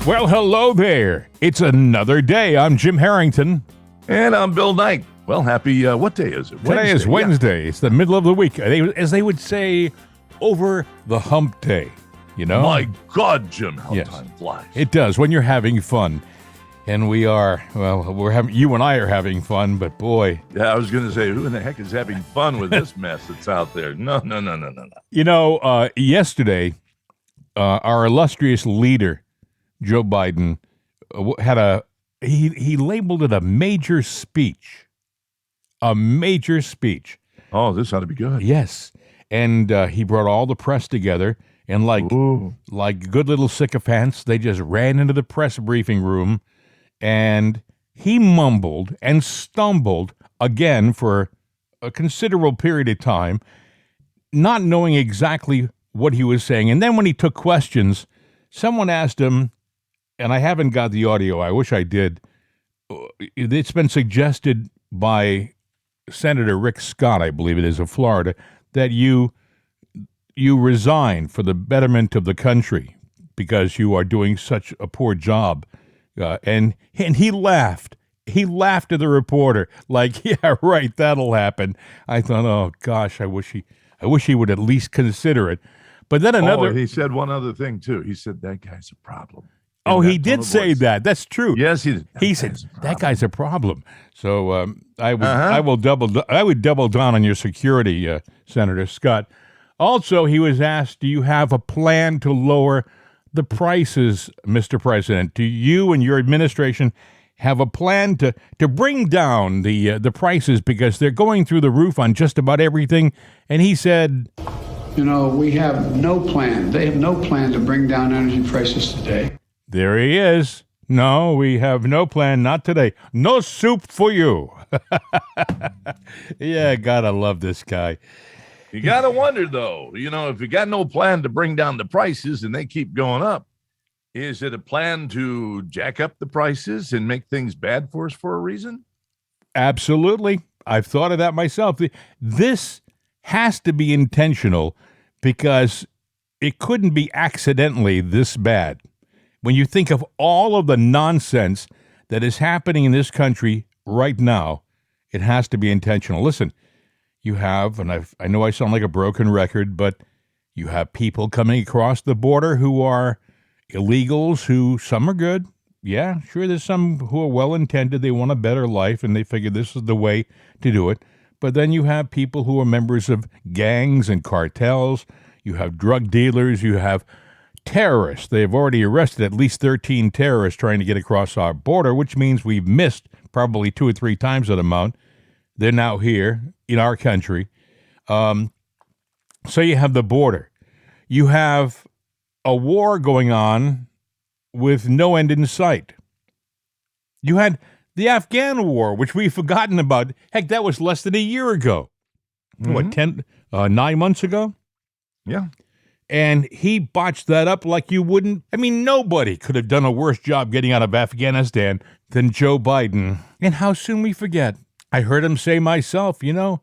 Well, hello there. It's another day. I'm Jim Harrington. And I'm Bill Knight. Well, happy, what day is it? Today is Wednesday. Yeah. It's the middle of the week. As they would say, over the hump day, you know? My God, Jim, how time flies. It does when you're having fun. And we are, you and I are having fun, but boy. Yeah, I was going to say, who in the heck is having fun with this mess that's out there? No. You know, yesterday, our illustrious leader, Joe Biden, had he labeled it a major speech. A major speech. Oh, this ought to be good. Yes. And he brought all the press together, and like good little sycophants, they just ran into the press briefing room, and he mumbled and stumbled again for a considerable period of time, not knowing exactly what he was saying. And then when he took questions, someone asked him, and I haven't got the audio, I wish I did, it's been suggested by Senator Rick Scott, I believe it is, of Florida, that you resign for the betterment of the country because you are doing such a poor job. And he laughed. He laughed at the reporter like, yeah, right, that'll happen. I thought, oh, gosh, I wish he would at least consider it. But then another... he said one other thing, too. He said, that guy's a problem. Oh, he did say that. That's true. Yes, he did. He said that guy's a problem. So I would double down on your security, Senator Scott. Also, he was asked, "Do you have a plan to lower the prices, Mr. President? Do you and your administration have a plan to bring down the prices because they're going through the roof on just about everything?" And he said, "You know, we have no plan. They have no plan to bring down energy prices today." There he is. No, we have no plan, not today. No soup for you. Yeah, gotta love this guy. You gotta wonder, though, if you got no plan to bring down the prices and they keep going up, is it a plan to jack up the prices and make things bad for us for a reason? Absolutely. I've thought of that myself. This has to be intentional because it couldn't be accidentally this bad. When you think of all of the nonsense that is happening in this country right now, it has to be intentional. Listen, you have, and I know I sound like a broken record, but you have people coming across the border who are illegals, who some are good. Yeah, sure, there's some who are well-intended. They want a better life, and they figure this is the way to do it. But then you have people who are members of gangs and cartels. You have drug dealers. You have terrorists. They've already arrested at least 13 terrorists trying to get across our border, which means we've missed probably 2 or 3 times that amount. They're now here in our country. So you have the border. You have a war going on with no end in sight. You had the Afghan war, which we've forgotten about. Heck, that was less than a year ago. Mm-hmm. 9 months ago? Yeah. And he botched that up like you wouldn't. I mean, nobody could have done a worse job getting out of Afghanistan than Joe Biden. And how soon we forget. I heard him say myself, we're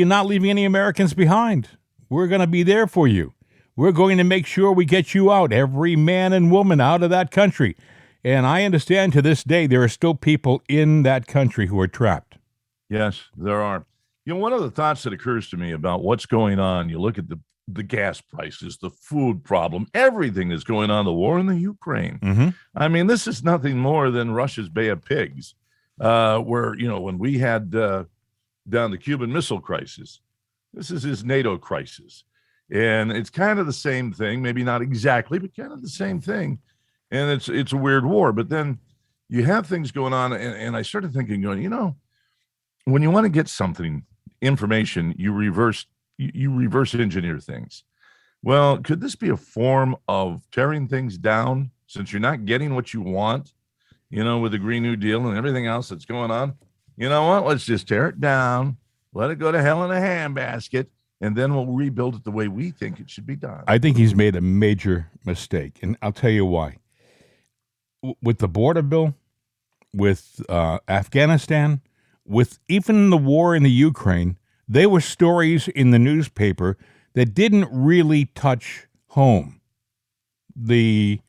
not leaving any Americans behind. We're going to be there for you. We're going to make sure we get you out, every man and woman out of that country. And I understand to this day there are still people in that country who are trapped. Yes, there are. One of the thoughts that occurs to me about what's going on, you look at the gas prices, the food problem, everything that's going on, the war in the Ukraine. Mm-hmm. I mean, this is nothing more than Russia's Bay of Pigs, where, when we had down the Cuban Missile Crisis, this is his NATO crisis. And it's kind of the same thing, maybe not exactly, but kind of the same thing. And it's a weird war. But then you have things going on, and I started thinking, when you want to get something, information, you reverse engineer things. Well, could this be a form of tearing things down since you're not getting what you want, with the Green New Deal and everything else that's going on? You know what? Let's just tear it down, let it go to hell in a handbasket, and then we'll rebuild it the way we think it should be done. I think he's made a major mistake, and I'll tell you why. With the border bill, with Afghanistan, with even the war in the Ukraine, there were stories in the newspaper that didn't really touch home. The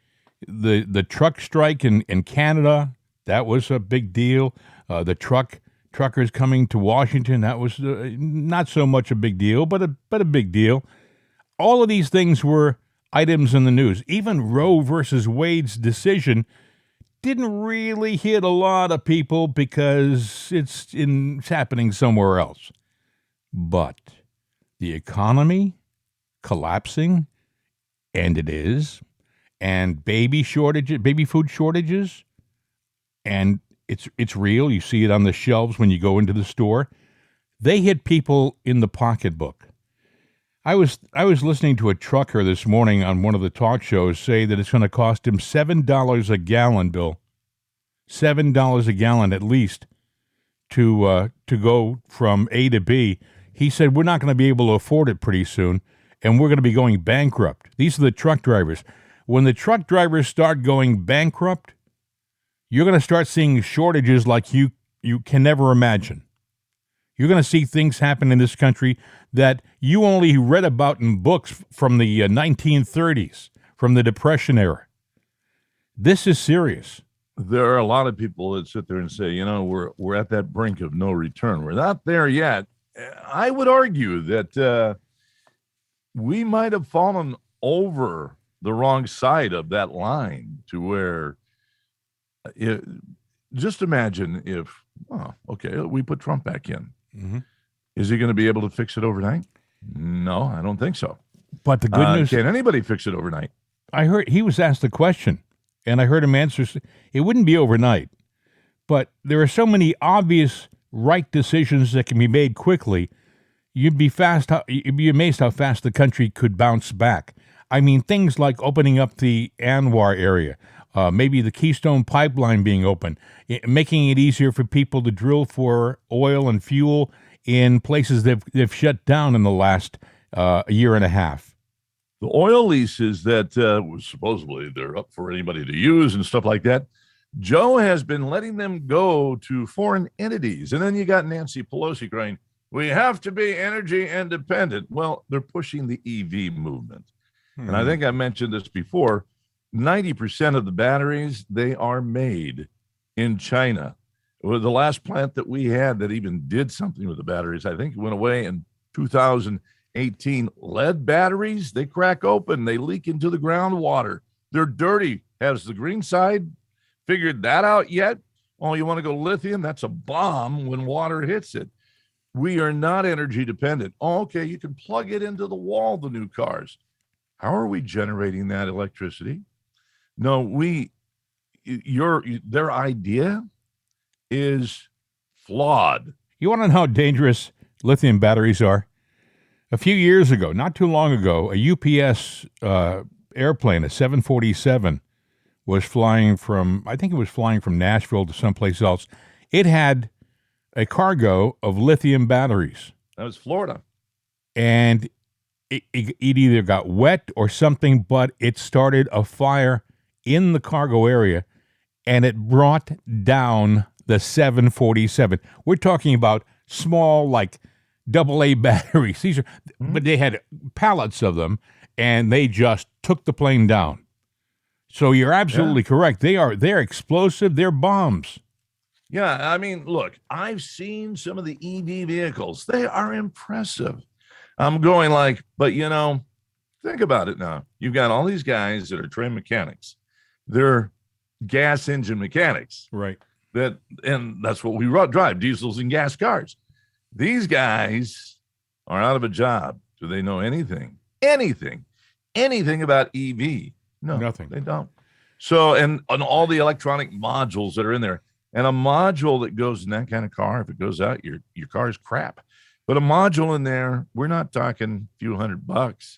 The truck strike in Canada, that was a big deal. The truckers coming to Washington, that was not so much a big deal, but a big deal. All of these things were items in the news. Even Roe versus Wade's decision didn't really hit a lot of people because it's happening somewhere else. But the economy collapsing, and it is, and baby food shortages, and it's real. You see it on the shelves when you go into the store. They hit people in the pocketbook. I was listening to a trucker this morning on one of the talk shows say that it's going to cost him $7 a gallon, Bill. $7 a gallon at least to go from A to B. He said we're not going to be able to afford it pretty soon, and we're going to be going bankrupt. These are the truck drivers. When the truck drivers start going bankrupt, you're going to start seeing shortages like you can never imagine. You're going to see things happen in this country that you only read about in books from the 1930s, from the Depression era. This is serious. There are a lot of people that sit there and say, we're at that brink of no return. We're not there yet. I would argue that we might have fallen over the wrong side of that line to where just imagine if, we put Trump back in. Mm-hmm. Is he going to be able to fix it overnight? No, I don't think so. But the good news, can anybody fix it overnight? I heard he was asked the question, and I heard him answer, it wouldn't be overnight. But there are so many obvious right decisions that can be made quickly. You'd be amazed how fast the country could bounce back. I mean, things like opening up the Anwar area, maybe the Keystone Pipeline being open, making it easier for people to drill for oil and fuel in places they've shut down in the last year and a half. The oil leases that supposedly they're up for anybody to use and stuff like that, Joe has been letting them go to foreign entities. And then you got Nancy Pelosi crying, we have to be energy independent. Well, they're pushing the EV movement. And I think I mentioned this before, 90% of the batteries, they are made in China. Well, the last plant that we had that even did something with the batteries, I think it went away in 2018. Lead batteries, they crack open, they leak into the groundwater. They're dirty. Has the green side figured that out yet? Oh, you want to go lithium? That's a bomb when water hits it. We are not energy dependent. Oh, okay, you can plug it into the wall, the new cars. How are we generating that electricity? No, their idea is flawed. You want to know how dangerous lithium batteries are? A few years ago, not too long ago, a UPS airplane, a 747, was flying from Nashville to someplace else. It had a cargo of lithium batteries. That was Florida. And it either got wet or something, but it started a fire in the cargo area, and it brought down the 747. We're talking about small, like AA batteries. These are, but they had pallets of them, and they just took the plane down. So you're absolutely correct. They're explosive. They're bombs. Yeah, I mean, look, I've seen some of the EV vehicles. They are impressive. I'm going like, but think about it now. You've got all these guys that are trained mechanics. They're gas engine mechanics. Right. And that's what we drive, diesels and gas cars. These guys are out of a job. Do they know anything about EV? No, nothing. They don't. So, and on all the electronic modules that are in there, and a module that goes in that kind of car, if it goes out, your car is crap. But a module in there, we're not talking a few $100,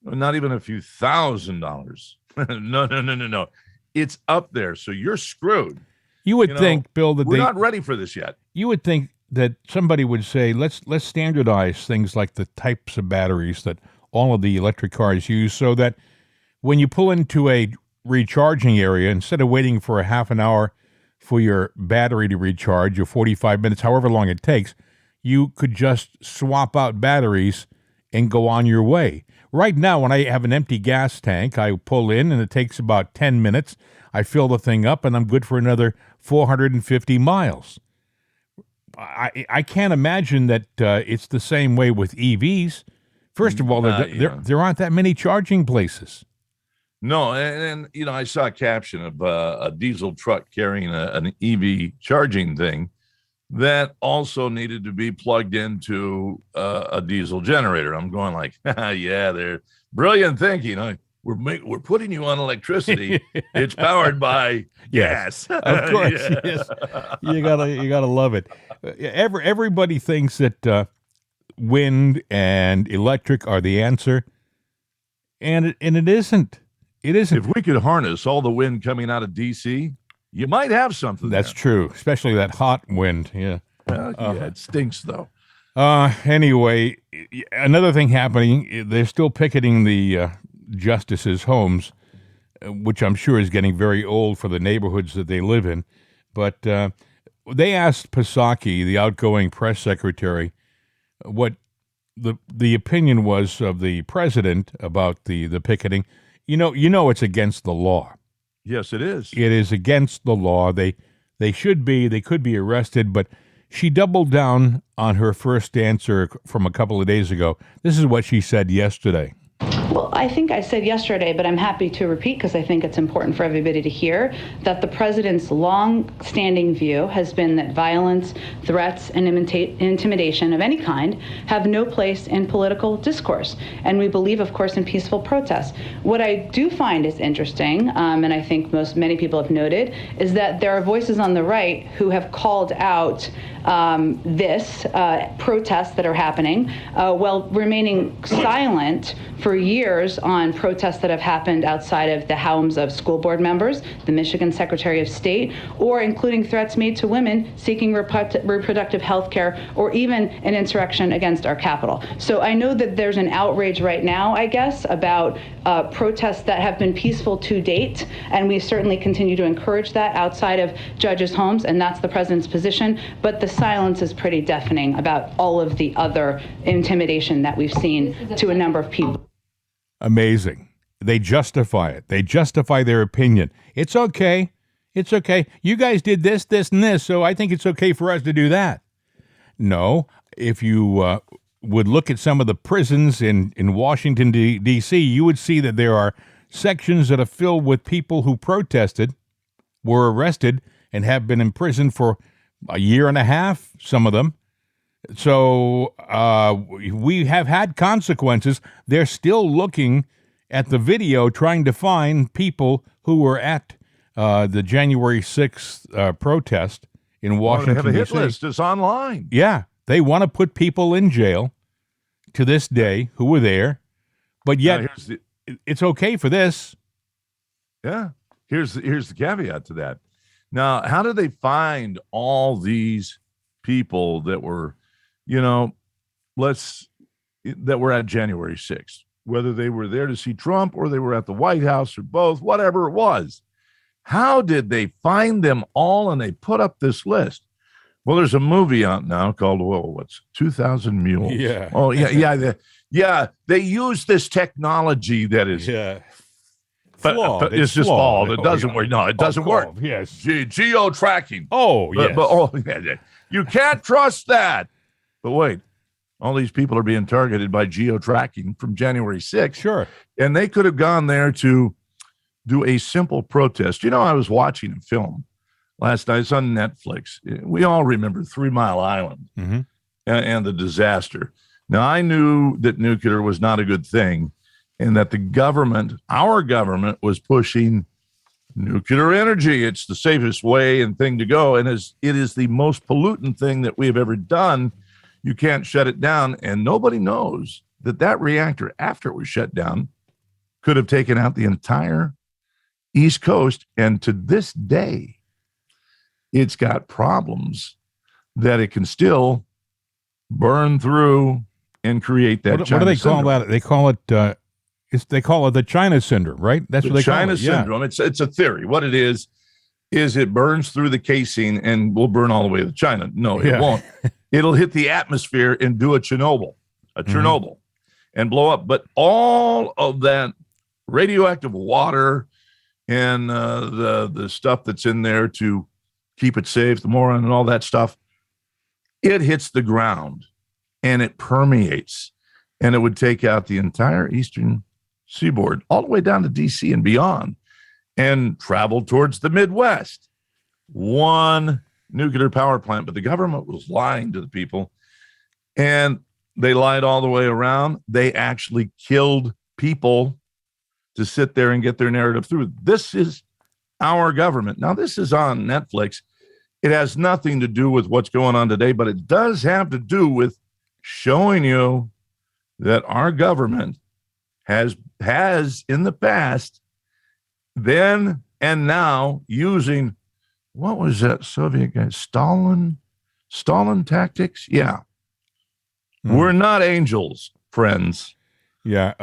not even a few $1,000. No. It's up there. So you're screwed. You would think, Bill, that we're not ready for this yet. You would think that somebody would say, let's standardize things like the types of batteries that all of the electric cars use, so that when you pull into a recharging area, instead of waiting for a half an hour for your battery to recharge, or 45 minutes, however long it takes, you could just swap out batteries and go on your way. right now, when I have an empty gas tank, I pull in and it takes about 10 minutes. I fill the thing up and I'm good for another 450 miles. I can't imagine that it's the same way with EVs. First of all, there aren't that many charging places. No, and I saw a caption of a diesel truck carrying an EV charging thing that also needed to be plugged into a diesel generator. I'm going like, yeah, they're brilliant thinking. We're putting you on electricity. It's powered by gas. Of course, yes. You gotta love it. Everybody thinks that wind and electric are the answer, and it isn't. It isn't. If we could harness all the wind coming out of DC, you might have something. That's true, especially that hot wind. Yeah. It stinks though. Anyway, another thing happening, they're still picketing the justices' homes, which I'm sure is getting very old for the neighborhoods that they live in. But they asked Psaki, the outgoing press secretary, what the opinion was of the president about the picketing. You know it's against the law. Yes, it is. It is against the law. They could be arrested, but she doubled down on her first answer from a couple of days ago. This is what she said yesterday. Well, I think I said yesterday, but I'm happy to repeat because I think it's important for everybody to hear that the president's long-standing view has been that violence, threats, and intimidation of any kind have no place in political discourse. And we believe, of course, in peaceful protest. What I do find is interesting, and I think many people have noted, is that there are voices on the right who have called out this protests that are happening while remaining silent for years on protests that have happened outside of the homes of school board members, the Michigan Secretary of State, or including threats made to women seeking reproductive health care, or even an insurrection against our Capitol. So I know that there's an outrage right now, I guess, about protests that have been peaceful to date, and we certainly continue to encourage that outside of judges' homes, and that's the president's position. But the silence is pretty deafening about all of the other intimidation that we've seen to a number of people. Amazing. They justify it. They justify their opinion. It's okay. It's okay. You guys did this, this, and this, so I think it's okay for us to do that. No, if you would look at some of the prisons in Washington, D.C., you would see that there are sections that are filled with people who protested, were arrested, and have been imprisoned for a year and a half, some of them. So we have had consequences. They're still looking at the video, trying to find people who were at the January 6th protest in Washington, D.C. They have a hit list. It's online. Yeah. They want to put people in jail to this day who were there, but yet it's okay for this. Yeah. Here's the caveat to that. Now, how do they find all these people that were, that were at January 6th, whether they were there to see Trump or they were at the White House or both, whatever it was? How did they find them all and they put up this list? Well, there's a movie out now called, 2,000 Mules? Yeah. Oh, yeah. They use this technology that is but it's just flawed. It doesn't work. No, it doesn't work. Yes. Geo tracking. Oh, yes. You can't trust that. But wait, all these people are being targeted by geo tracking from January 6th. Sure. And they could have gone there to do a simple protest. I was watching a film last night. It's on Netflix. We all remember 3 Mile Island and the disaster. Now, I knew that nuclear was not a good thing, and that our government was pushing nuclear energy. It's the safest way and thing to go. And it is the most pollutant thing that we have ever done. You can't shut it down. And nobody knows that reactor, after it was shut down, could have taken out the entire East Coast. And to this day, it's got problems that it can still burn through and create that What do they call that? They call it... they call it the China syndrome, right? That's what they call it. China syndrome. It's a theory. What it is it burns through the casing and will burn all the way to China. No, it won't. It'll hit the atmosphere and do a Chernobyl. and blow up. But all of that radioactive water and the stuff that's in there to keep it safe, the moron and all that stuff, it hits the ground and it permeates, and it would take out the entire eastern seaboard all the way down to DC and beyond and travel towards the Midwest. One nuclear power plant, but the government was lying to the people, and they lied all the way around. They actually killed people to sit there and get their narrative through. This is our government. Now, this is on Netflix. It has nothing to do with what's going on today, but it does have to do with showing you that our government has in the past, then and now, using, what was that Soviet guy? Stalin tactics? Yeah. We're not angels, friends. Yeah.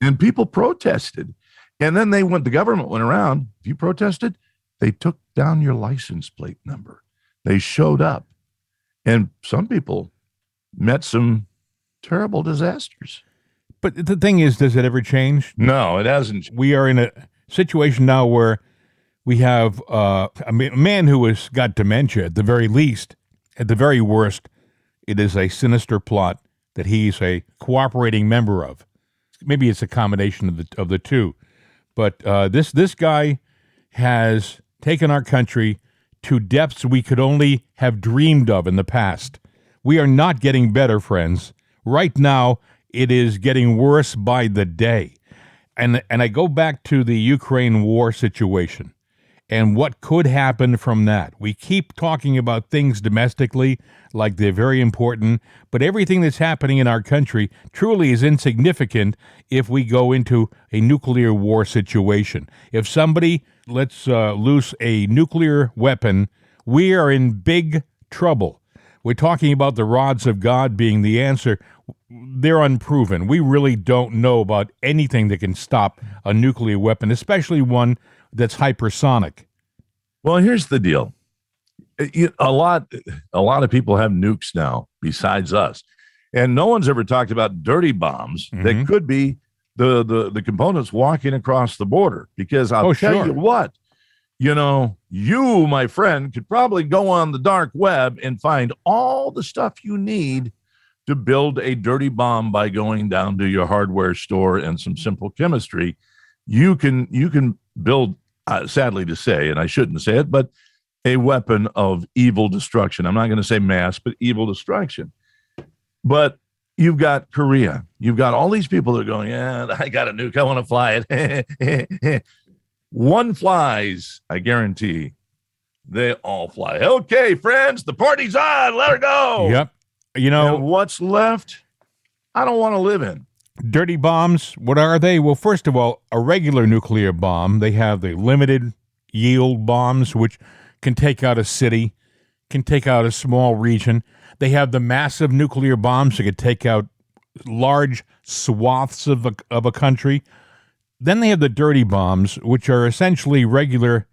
And people protested. And then the government went around. If you protested, they took down your license plate number. They showed up. And some people met some terrible disasters. But the thing is, does it ever change? No, it hasn't. We are in a situation now where we have a man who has got dementia, at the very least. At the very worst, it is a sinister plot that he's a cooperating member of. Maybe it's a combination of the two. But this guy has taken our country to depths we could only have dreamed of in the past. We are not getting better, friends. Right now, it is getting worse by the day. And I go back to the Ukraine war situation and what could happen from that. We keep talking about things domestically like they're very important, but everything that's happening in our country truly is insignificant if we go into a nuclear war situation. If somebody lets loose a nuclear weapon, we are in big trouble. We're talking about the rods of God being the answer. They're unproven. We really don't know about anything that can stop a nuclear weapon, especially one that's hypersonic. Well, here's the deal. A lot of people have nukes now besides us. And no one's ever talked about dirty bombs that could be the components walking across the border. Because I'll tell you what, you, my friend, could probably go on the dark web and find all the stuff you need to build a dirty bomb by going down to your hardware store and some simple chemistry. You can build, sadly to say, and I shouldn't say it, but a weapon of evil destruction. I'm not going to say mass, but evil destruction. But you've got Korea. You've got all these people that are going, yeah, I got a nuke. I want to fly it. One flies, I guarantee they all fly. Okay, friends, the party's on. Let her go. Yep. And what's left, I don't want to live in. Dirty bombs, what are they? Well, first of all, a regular nuclear bomb. They have the limited yield bombs, which can take out a city, can take out a small region. They have the massive nuclear bombs that can take out large swaths of a country. Then they have the dirty bombs, which are essentially regular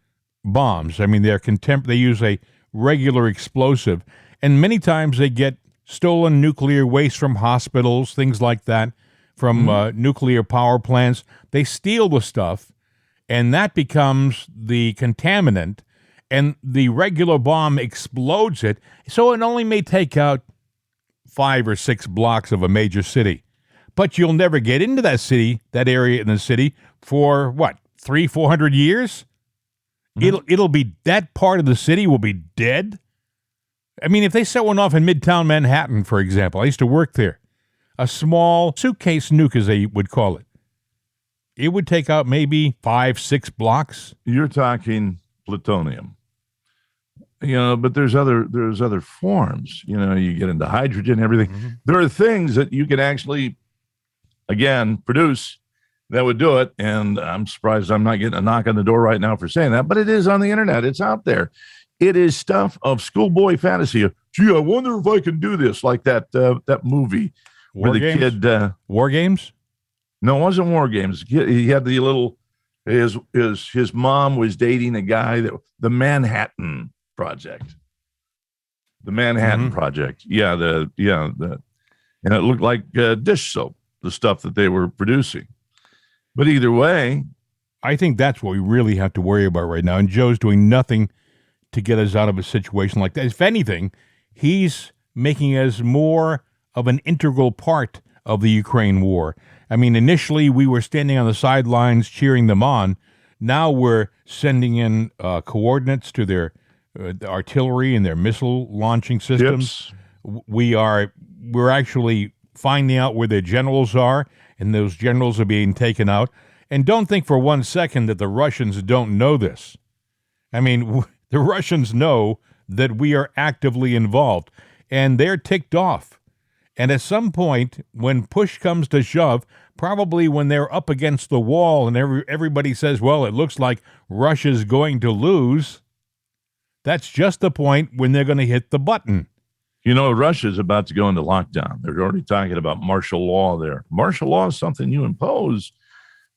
bombs. I mean, they use a regular explosive, and many times they get stolen nuclear waste from hospitals, things like that, from nuclear power plants. They steal the stuff, and that becomes the contaminant, and the regular bomb explodes it, so it only may take out 5 or 6 blocks of a major city. But you'll never get into that city, that area in the city, for what, 300-400 years? It'll be, that part of the city will be dead. I mean, if they set one off in Midtown Manhattan, for example, I used to work there, a small suitcase nuke, as they would call it, it would take out maybe 5-6 blocks. You're talking plutonium. But there's other forms. You get into hydrogen, everything. There are things that you can actually, again, produce that would do it. And I'm surprised I'm not getting a knock on the door right now for saying that, but it is on the internet. It's out there. It is stuff of schoolboy fantasy. Gee, I wonder if I can do this, like that movie where the kid. War Games? No, it wasn't War Games. He had the little. His mom was dating a guy the Manhattan Project. The Manhattan Project. Yeah, and it looked like dish soap. the stuff that they were producing. But either way, I think that's what we really have to worry about right now. And Joe's doing nothing to get us out of a situation like that. If anything, he's making us more of an integral part of the Ukraine war. I mean, initially we were standing on the sidelines cheering them on. Now we're sending in coordinates to their artillery and their missile launching systems. Tips. We're actually finding out where their generals are, and those generals are being taken out. And don't think for one second that the Russians don't know this. I mean, the Russians know that we are actively involved, and they're ticked off. And at some point, when push comes to shove, probably when they're up against the wall and everybody says, well, it looks like Russia's going to lose, that's just the point when they're going to hit the button. You know, Russia's about to go into lockdown. They're already talking about martial law there. Martial law is something you impose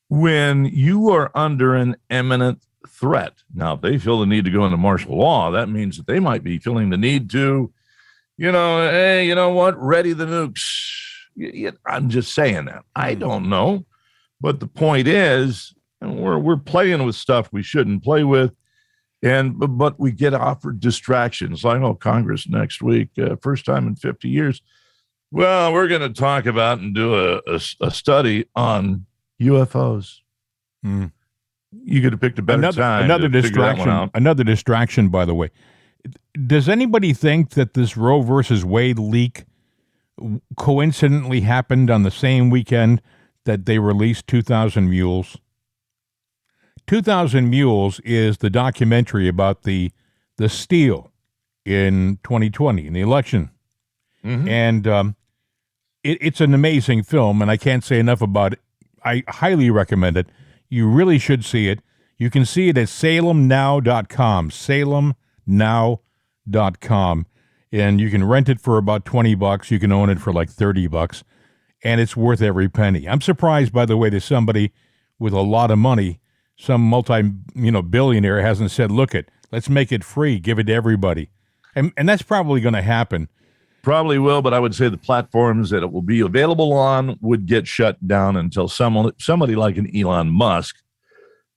when you are under an imminent threat. Now, if they feel the need to go into martial law, that means that they might be feeling the need to, hey, you know what? Ready the nukes. I'm just saying that. I don't know. But the point is, we're playing with stuff we shouldn't play with. But we get offered distractions. I know Congress next week, first time in 50 years. Well, we're going to talk about and do a study on UFOs. Mm. You could have picked a better time. Another distraction. Another distraction, by the way. Does anybody think that this Roe versus Wade leak coincidentally happened on the same weekend that they released 2,000 Mules? 2,000 Mules is the documentary about the steal in 2020 in the election. Mm-hmm. And it's an amazing film, and I can't say enough about it. I highly recommend it. You really should see it. You can see it at salemnow.com, salemnow.com, and you can rent it for about $20. You can own it for like $30, and it's worth every penny. I'm surprised, by the way, that somebody with a lot of money, some billionaire hasn't said, let's make it free, give it to everybody. And that's probably going to happen. Probably will, but I would say the platforms that it will be available on would get shut down until somebody like an Elon Musk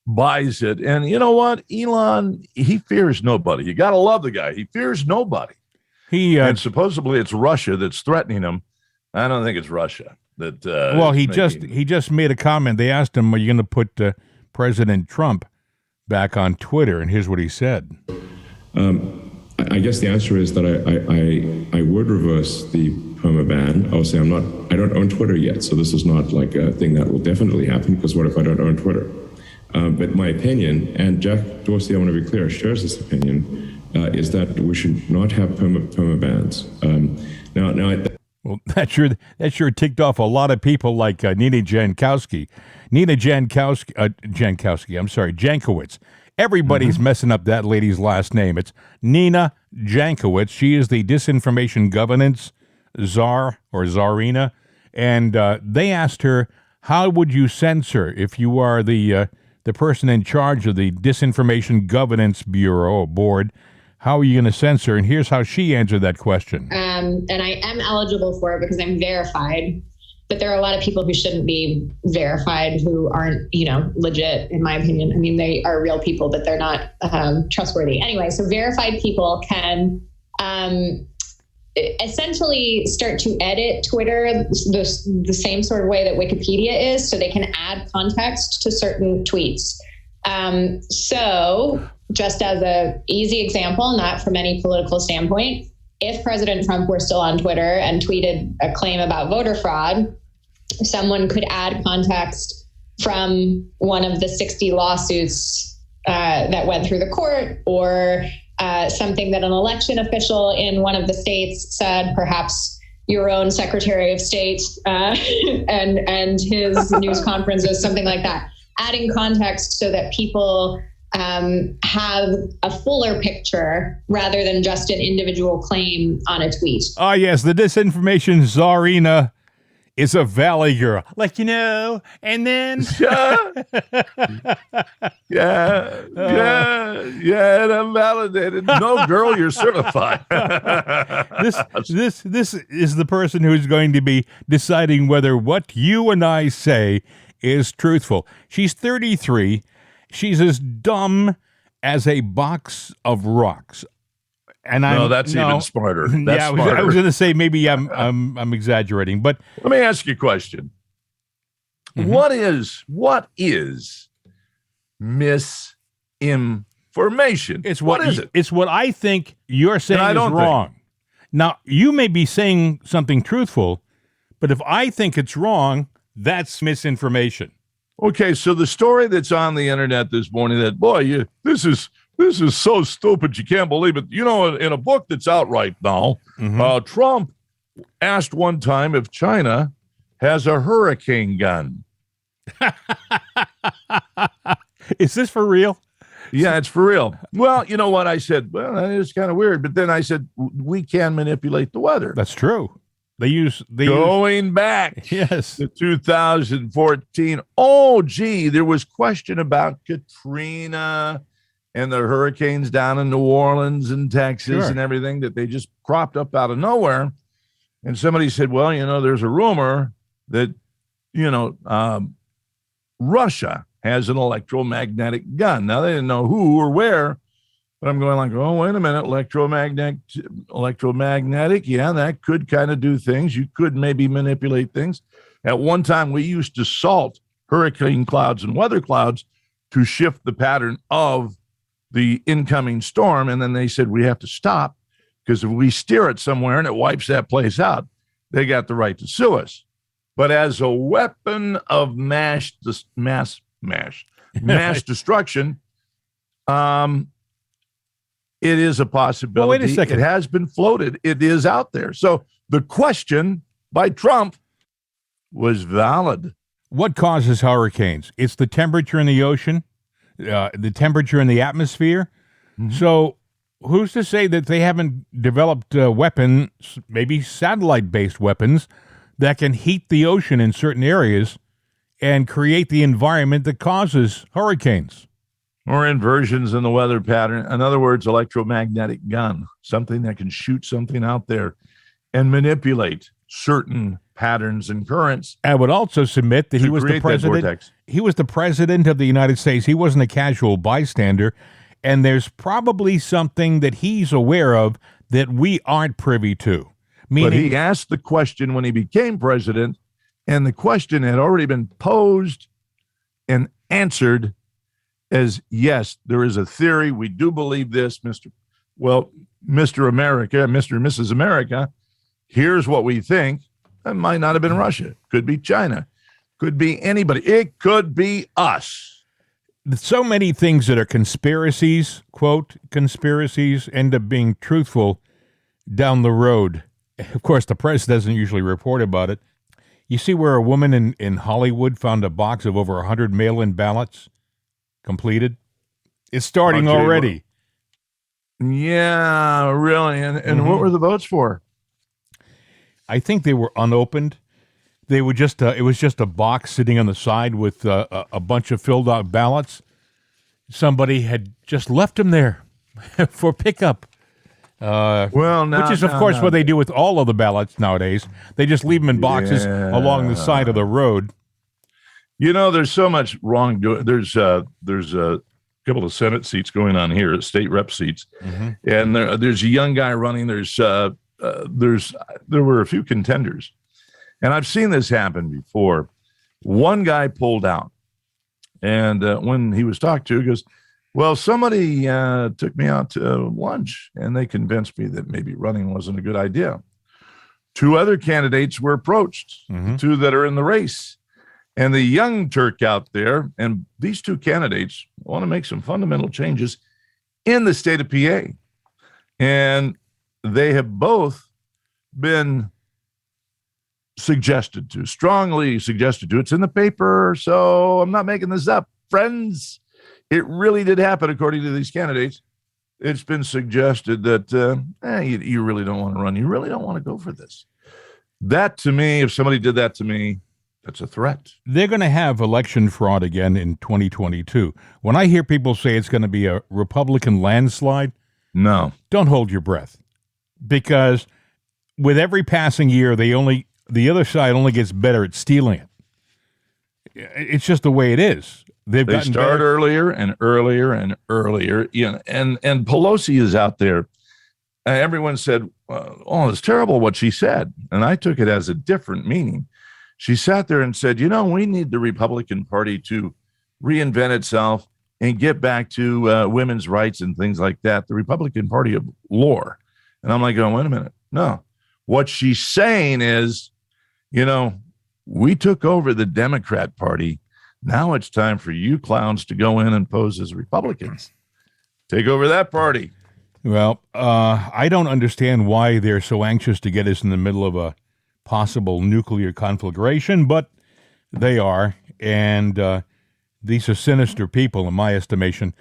buys it. And you know what? Elon, he fears nobody. You got to love the guy. He fears nobody. And supposedly it's Russia that's threatening him. I don't think it's Russia. He just made a comment. They asked him, are you going to put President Trump back on Twitter? And here's what he said. I guess the answer is that I would reverse the perma ban. Obviously, I don't own Twitter yet, so this is not like a thing that will definitely happen, because what if I don't own Twitter? But my opinion, and Jack Dorsey, I want to be clear, shares this opinion, is that we should not have perma bans. Well, that sure ticked off a lot of people like Nina Jankowski. Jankowicz. Everybody's messing up that lady's last name. It's Nina Jankowicz. She is the disinformation governance czar or czarina. And they asked her, how would you censor if you are the person in charge of the Disinformation Governance Bureau or board? How are you going to censor? And here's how she answered that question. And I am eligible for it because I'm verified. But there are a lot of people who shouldn't be verified, who aren't, legit, in my opinion. I mean, they are real people, but they're not trustworthy. Anyway, so verified people can essentially start to edit Twitter the same sort of way that Wikipedia is, so they can add context to certain tweets. So just as an easy example, not from any political standpoint, if President Trump were still on Twitter and tweeted a claim about voter fraud, someone could add context from one of the 60 lawsuits that went through the court, or something that an election official in one of the states said, perhaps your own Secretary of State and his news conferences, something like that. Adding context so that people have a fuller picture rather than just an individual claim on a tweet. Ah, yes, the disinformation czarina is a valley girl. Like, and then. Yeah, and I'm validated. No, girl, you're certified. This is the person who's going to be deciding whether what you and I say is truthful. She's 33. She's as dumb as a box of rocks. And that's even smarter. That's I smarter. was going to say maybe I'm exaggerating, but let me ask you a question. Mm-hmm. What is misinformation? What is it? It's what I think you're saying is wrong. Now, you may be saying something truthful, but if I think it's wrong, that's misinformation. Okay, so the story that's on the internet this morning that, boy, this is so stupid you can't believe it. In a book that's out right now, Trump asked one time if China has a hurricane gun. Is this for real? Yeah, it's for real. Well, you know what? I said, well, that is kind of weird. But then I said, we can manipulate the weather. That's true. Going back yes, to 2014. Oh, gee, there was question about Katrina and the hurricanes down in New Orleans and Texas and everything that they just cropped up out of nowhere. And somebody said, well, there's a rumor that, Russia has an electromagnetic gun. Now, they didn't know who or where, but I'm going like, oh, wait a minute, electromagnetic. Yeah, that could kind of do things. You could maybe manipulate things. At one time, we used to salt hurricane clouds and weather clouds to shift the pattern of the incoming storm. And then they said, we have to stop because if we steer it somewhere and it wipes that place out, they got the right to sue us. But as a weapon of mass destruction, it is a possibility. Well, wait a second. It has been floated. It is out there. So the question by Trump was valid. What causes hurricanes? It's the temperature in the ocean, the temperature in the atmosphere. Mm-hmm. So who's to say that they haven't developed weapons, maybe satellite-based weapons, that can heat the ocean in certain areas and create the environment that causes hurricanes? Or inversions in the weather pattern. In other words, electromagnetic gun, something that can shoot something out there and manipulate certain patterns and currents. I would also submit that he was the president. He was the president of the United States. He wasn't a casual bystander. And there's probably something that he's aware of that we aren't privy to. But he asked the question when he became president, and the question had already been posed and answered as, yes, there is a theory. We do believe this, Mr. America, Mr. and Mrs. America. Here's what we think. It might not have been Russia. Could be China. Could be anybody. It could be us. So many things that are conspiracies, quote, conspiracies, end up being truthful down the road. Of course, the press doesn't usually report about it. You see where a woman in Hollywood found a box of over 100 mail-in ballots completed? It's starting already. Yeah, really. And what were the votes for? I think they were unopened. They were just it was just a box sitting on the side with a bunch of filled out ballots. Somebody had just left them there for pickup. Which is, of course, what they do with all of the ballots nowadays. They just leave them in boxes along the side of the road. There's so much wrongdoing. There's a couple of Senate seats going on here, state rep seats, and there's a young guy running. There were a few contenders, and I've seen this happen before. One guy pulled out, and when he was talked to, he goes, well, somebody took me out to lunch, and they convinced me that maybe running wasn't a good idea. Two other candidates were approached, the two that are in the race. And the young Turk out there, and these two candidates want to make some fundamental changes in the state of PA. And they have both been strongly suggested to. It's in the paper, so I'm not making this up, friends. It really did happen, according to these candidates. It's been suggested that you really don't want to run. You really don't want to go for this. That to me, if somebody did that to me, that's a threat. They're going to have election fraud again in 2022. When I hear people say it's going to be a Republican landslide, No. don't hold your breath, because with every passing year, the other side only gets better at stealing it. It's just the way it is. They Start better. earlier and earlier and earlier. And Pelosi is out there. Everyone said, "Oh, it's terrible what she said," and I took it as a different meaning. She sat there and said, we need the Republican Party to reinvent itself and get back to women's rights and things like that. The Republican Party of lore. And I'm like, wait a minute. No. What she's saying is, we took over the Democrat Party. Now it's time for you clowns to go in and pose as Republicans. Take over that party. Well, I don't understand why they're so anxious to get us in the middle of a possible nuclear conflagration, but they are, and these are sinister people in my estimation.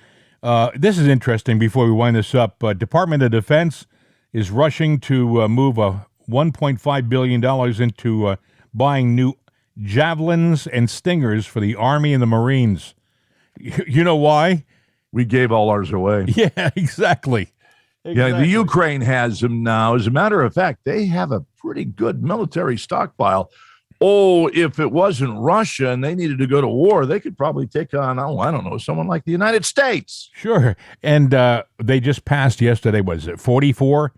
This is interesting. Before we wind this up, Department of Defense is rushing to move $1.5 billion into buying new javelins and stingers for the Army and the Marines. You know why? We gave all ours away. Yeah, exactly. Yeah, the Ukraine has them now. As a matter of fact, they have a pretty good military stockpile. Oh, if it wasn't Russia and they needed to go to war, they could probably take on, I don't know, someone like the United States. Sure. And they just passed yesterday, was it $44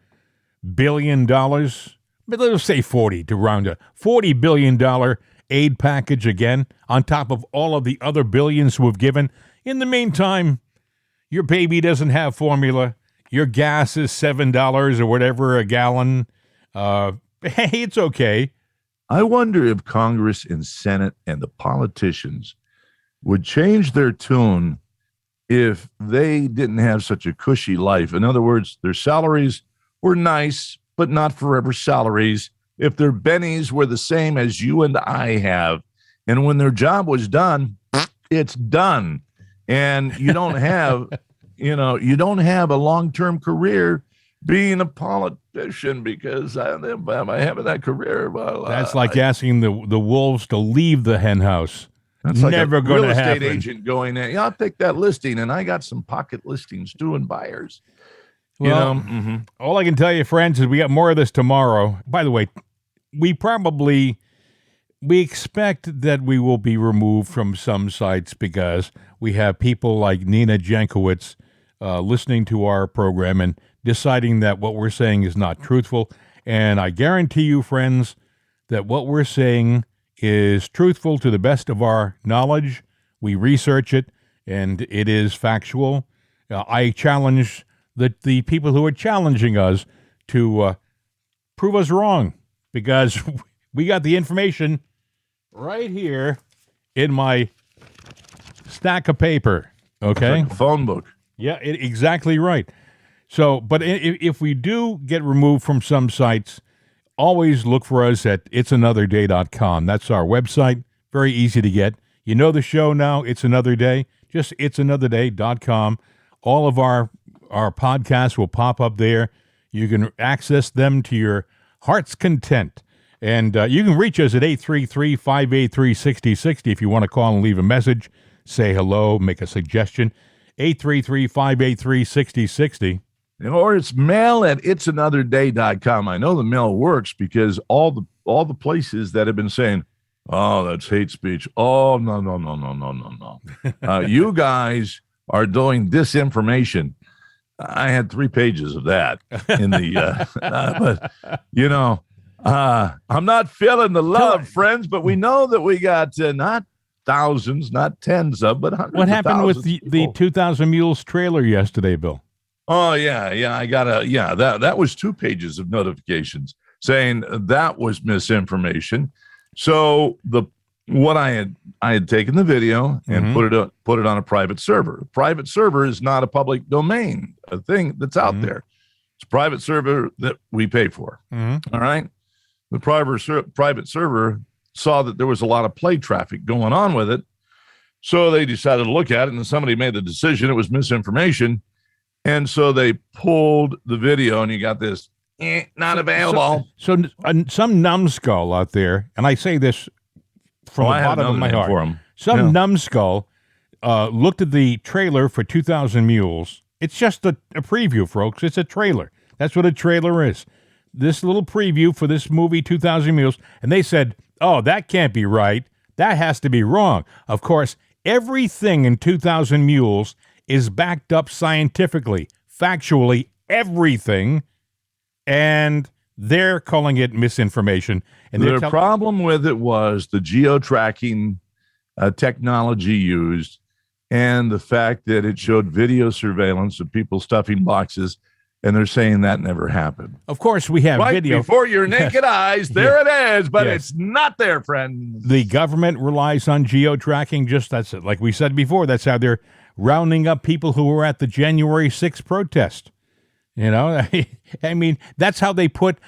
billion? But let's say 40 to round up. $40 billion aid package again, on top of all of the other billions we've given. In the meantime, your baby doesn't have formula. Your gas is $7 or whatever a gallon. Hey, it's okay. I wonder if Congress and Senate and the politicians would change their tune if they didn't have such a cushy life. In other words, their salaries were nice, but not forever salaries. If their bennies were the same as you and I have, and when their job was done, it's done. And you don't have, you don't have a long-term career being a politician because am I having that career? Well, that's like asking the wolves to leave the hen house. That's like never a going real to estate happen. agent going in. Yeah, I'll take that listing, and I got some pocket listings doing buyers. Well, all I can tell you, friends, is we got more of this tomorrow. By the way, we expect that we will be removed from some sites because we have people like Nina Jankowicz listening to our program and deciding that what we're saying is not truthful. And I guarantee you, friends, that what we're saying is truthful to the best of our knowledge. We research it, and it is factual. I challenge the people who are challenging us to prove us wrong, because we got the information right here in my stack of paper. Okay? Like a phone book. Yeah, exactly right. So, but if we do get removed from some sites, always look for us at itsanotherday.com. That's our website. Very easy to get. You know the show now, It's Another Day. Just itsanotherday.com. All of our podcasts will pop up there. You can access them to your heart's content. And you can reach us at 833-583-6060 if you want to call and leave a message, say hello, make a suggestion. 833-583-6060. Or it's mail at itsanotherday.com. I know the mail works because all the places that have been saying, oh, that's hate speech. Oh, no. You guys are doing disinformation. I had 3 pages of that in the, but I'm not feeling the love, friends, but we know that we got not thousands, not tens of, but hundreds. What happened with of the 2,000 Mules trailer yesterday, Bill? Oh, yeah. I got that was 2 pages of notifications saying that was misinformation. So what I had taken the video and put it on a private server. A private server is not a public domain, a thing that's out there. It's a private server that we pay for. All right. The private server saw that there was a lot of play traffic going on with it. So they decided to look at it, and somebody made the decision it was misinformation. And so they pulled the video, and you got this Not available. So some numbskull out there, and I say this from the I have bottom of another my name heart. for 'em. Some Yeah. numbskull looked at the trailer for 2,000 Mules. It's just a preview, folks. It's a trailer. That's what a trailer is. This little preview for this movie, 2,000 Mules, and they said, oh, that can't be right. That has to be wrong. Of course, everything in 2,000 Mules is backed up scientifically, factually, everything, and they're calling it misinformation. And they're The problem with it was the geo-tracking technology used and the fact that it showed video surveillance of people stuffing boxes, and they're saying that never happened. of course, we have Right video. before your naked eyes, there it is, but Yes. it's not there, friends. The government relies on geo-tracking. Just that's it. Like we said before, that's how they're rounding up people who were at the January 6th protest. You know, I mean, that's how they put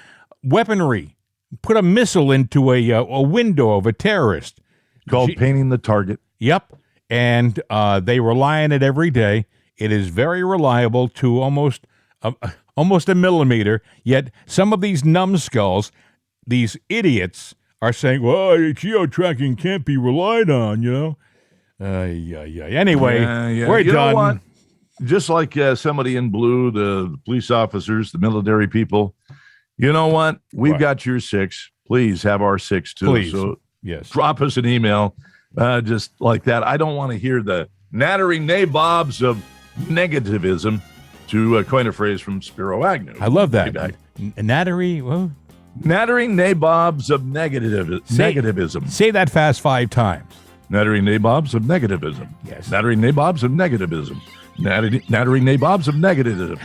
weaponry, put a missile into a window of a terrorist. Called painting the target. Yep. And they rely on it every day. It is very reliable to almost a millimeter. Yet some of these numbskulls, these idiots, are saying, well, geo-tracking can't be relied on, you know? Anyway, we're You know done. what? Just like somebody in blue, the police officers, the military people, you know what? We've What? got your 6. Please have our 6 too. Please. So Yes. drop us an email just like that. I don't want to hear the nattering nabobs of negativism, to coin a phrase from Spiro Agnew. I love that. Way back. Nattery, well, Nattering nabobs of negativism. say that fast 5 times. Nattering nabobs of negativism. Yes. Nattering nabobs of negativism. Nattering nabobs of negativism.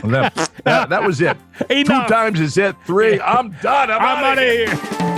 That was it. Enough. 2 times is it. 3. I'm done. I'm I'm out out of of here. here.